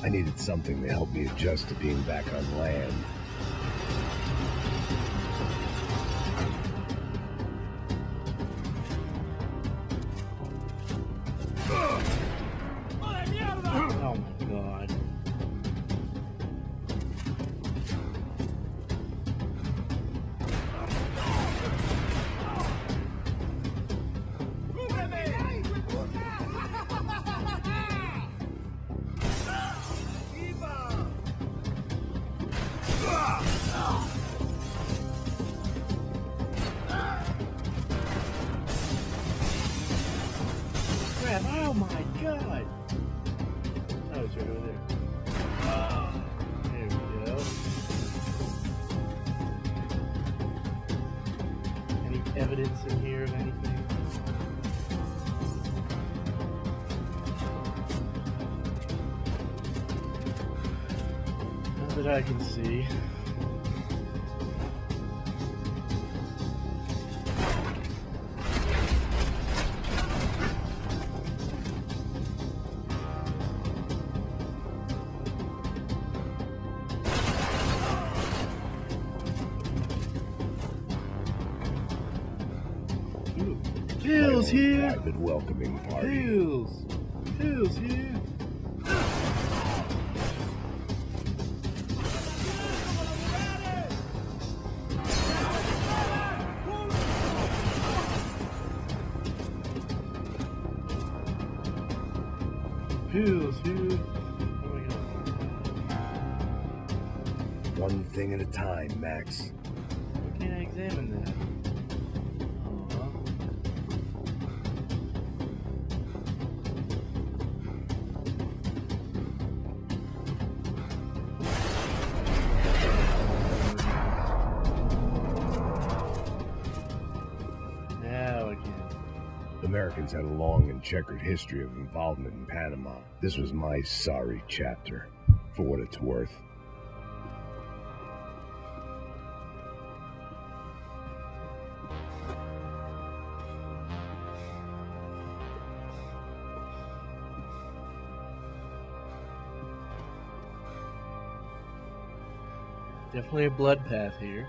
I needed something to help me adjust to being back on land. Oh my god. Crap, oh my god! Oh, it's right over there. There we go. Any evidence in here of anything? Not that I can see. Phil's here! Private welcoming party. Phil's here! Phil's here! One thing at a time, Max. Why can't I examine that? Americans had a long and checkered history of involvement in Panama. This was my sorry chapter, for what it's worth. Definitely a blood path here.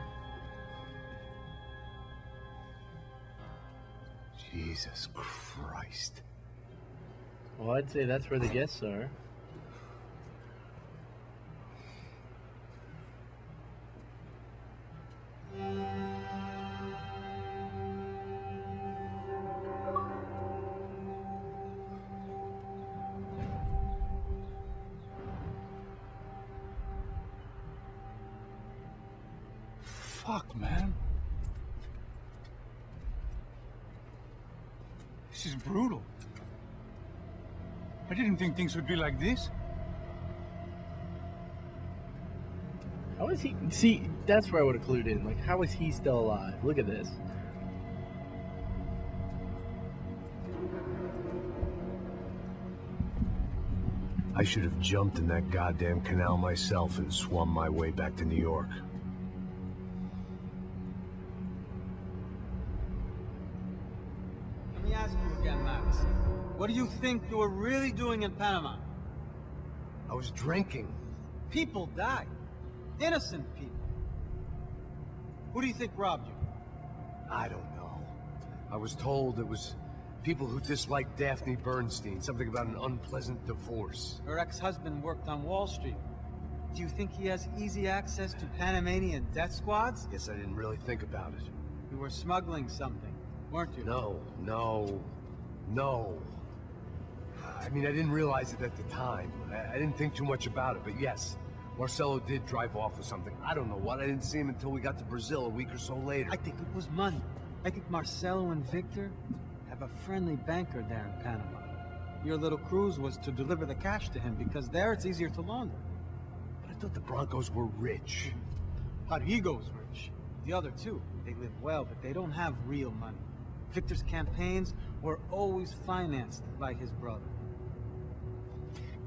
Jesus Christ. Well, I'd say that's where the guests are. Fuck, man. This is brutal. I didn't think things would be like this. How is he? See, that's where I would have clued in. Like, how is he still alive? Look at this. I should have jumped in that goddamn canal myself and swum my way back to New York. Let me ask you again, Max. What do you think you were really doing in Panama? I was drinking. People died. Innocent people. Who do you think robbed you? I don't know. I was told it was people who disliked Daphne Bernstein, something about an unpleasant divorce. Her ex-husband worked on Wall Street. Do you think he has easy access to Panamanian death squads? Guess I didn't really think about it. You were smuggling something, weren't you? No. I mean, I didn't realize it at the time. I didn't think too much about it, but yes, Marcelo did drive off with something. I don't know what. I didn't see him until we got to Brazil a week or so later. I think it was money. I think Marcelo and Victor have a friendly banker there in Panama. Your little cruise was to deliver the cash to him because there it's easier to launder. But I thought the Broncos were rich. Rodrigo's rich. The other two, they live well, but they don't have real money. Victor's campaigns were always financed by his brother.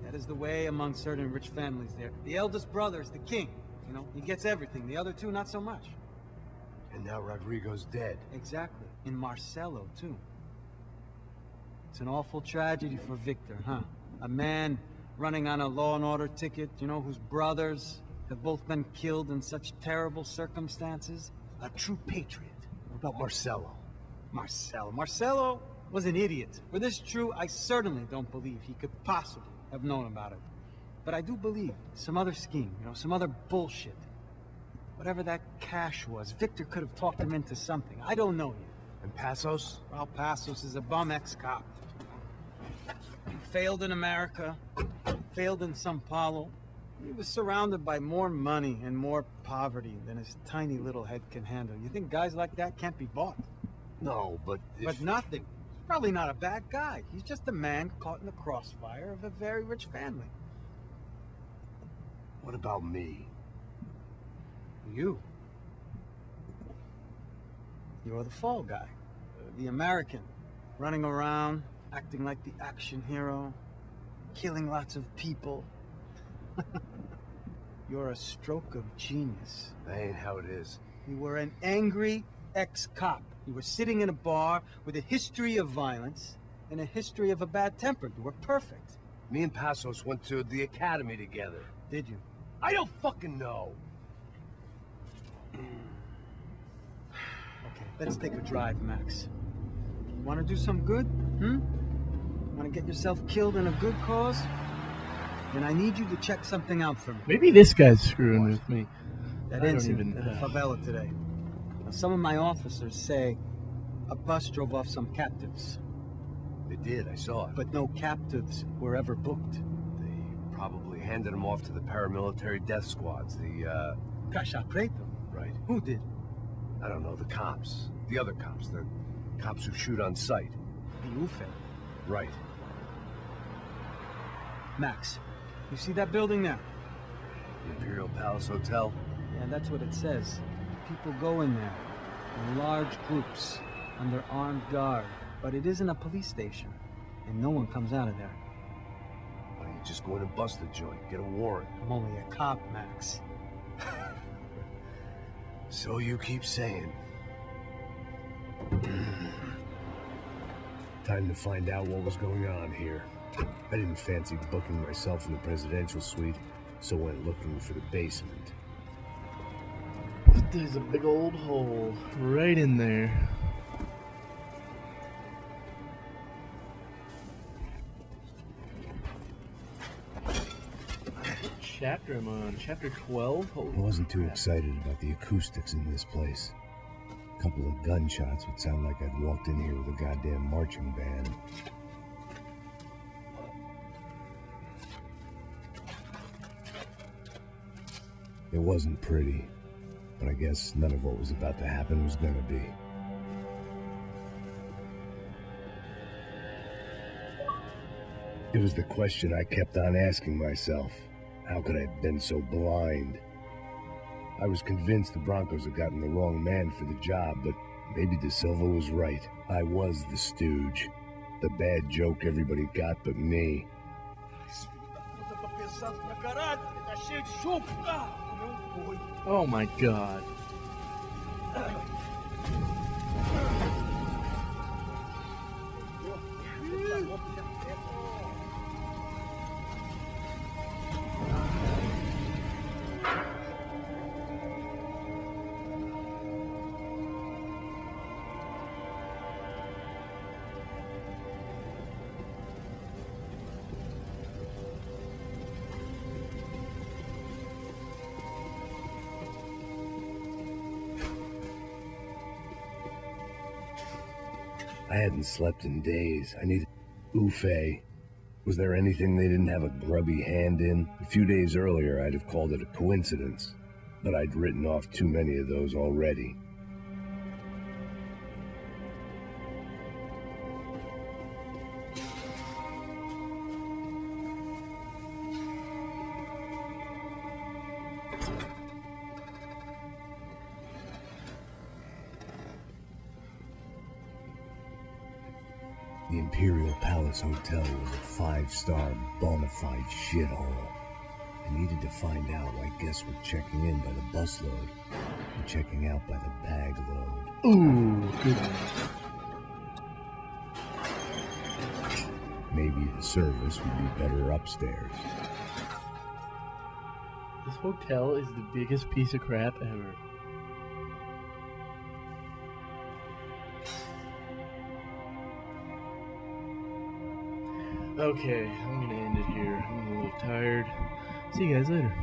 That is the way among certain rich families there. The eldest brother is the king. You know, he gets everything. The other two, not so much. And now Rodrigo's dead. Exactly. And Marcelo, too. It's an awful tragedy for Victor, huh? A man running on a law and order ticket, you know, whose brothers have both been killed in such terrible circumstances. A true patriot. What about Marcello? Marcello was an idiot. Were this true, I certainly don't believe he could possibly have known about it. But I do believe some other scheme, you know, some other bullshit. Whatever that cash was, Victor could have talked him into something. I don't know yet. And Passos? Well, Passos is a bum ex-cop. He failed in America, failed in Sao Paulo. He was surrounded by more money and more poverty than his tiny little head can handle. You think guys like that can't be bought? No, but But nothing. He's probably not a bad guy. He's just a man caught in the crossfire of a very rich family. What about me? You. You're the fall guy. The American. Running around, acting like the action hero. Killing lots of people. You're a stroke of genius. That ain't how it is. You were an angry ex-cop. You were sitting in a bar with a history of violence and a history of a bad temper. You were perfect. Me and Passos went to the academy together. Did you? I don't fucking know. Okay, let's take a drive, Max. You want to do some good? Want to get yourself killed in a good cause? Then I need you to check something out for me. Maybe this guy's screwing with me. That I don't incident even at the favela today. Now, some of my officers say a bus drove off some captives, They did, I saw it. but no captives were ever booked. They probably handed them off to the paramilitary death squads, the, Caixa Preta? right. Who did? I don't know, the cops. The other cops, the cops who shoot on sight. The UFE. Right. Max, you see that building there? The Imperial Palace Hotel? Yeah, that's what it says. People go in there in large groups under armed guard. But it isn't a police station, and no one comes out of there. Why don't you just go in and bust the joint, get a warrant? I'm only a cop, Max. So you keep saying. Time to find out what was going on here. I didn't fancy booking myself in the presidential suite, so went looking for the basement. There's a big old hole right in there. Chapter am I on? Chapter 12? Holy I wasn't too crap. excited about the acoustics in this place. A couple of gunshots would sound like I'd walked in here with a goddamn marching band. It wasn't pretty, but I guess none of what was about to happen was gonna be. It was the question I kept on asking myself. How could I have been so blind? I was convinced the Broncos had gotten the wrong man for the job, but maybe De Silva was right. I was the stooge. The bad joke everybody got but me. Oh my god. I hadn't slept in days. I needed UFE. Was there anything they didn't have a grubby hand in? A few days earlier, I'd have called it a coincidence, but I'd written off too many of those already. The Imperial Palace Hotel was a 5-star bona fide shithole. I needed to find out why guests were checking in by the busload and checking out by the bag load. Ooh, good. Maybe the service would be better upstairs. This hotel is the biggest piece of crap ever. Okay, I'm gonna end it here. I'm a little tired. See you guys later.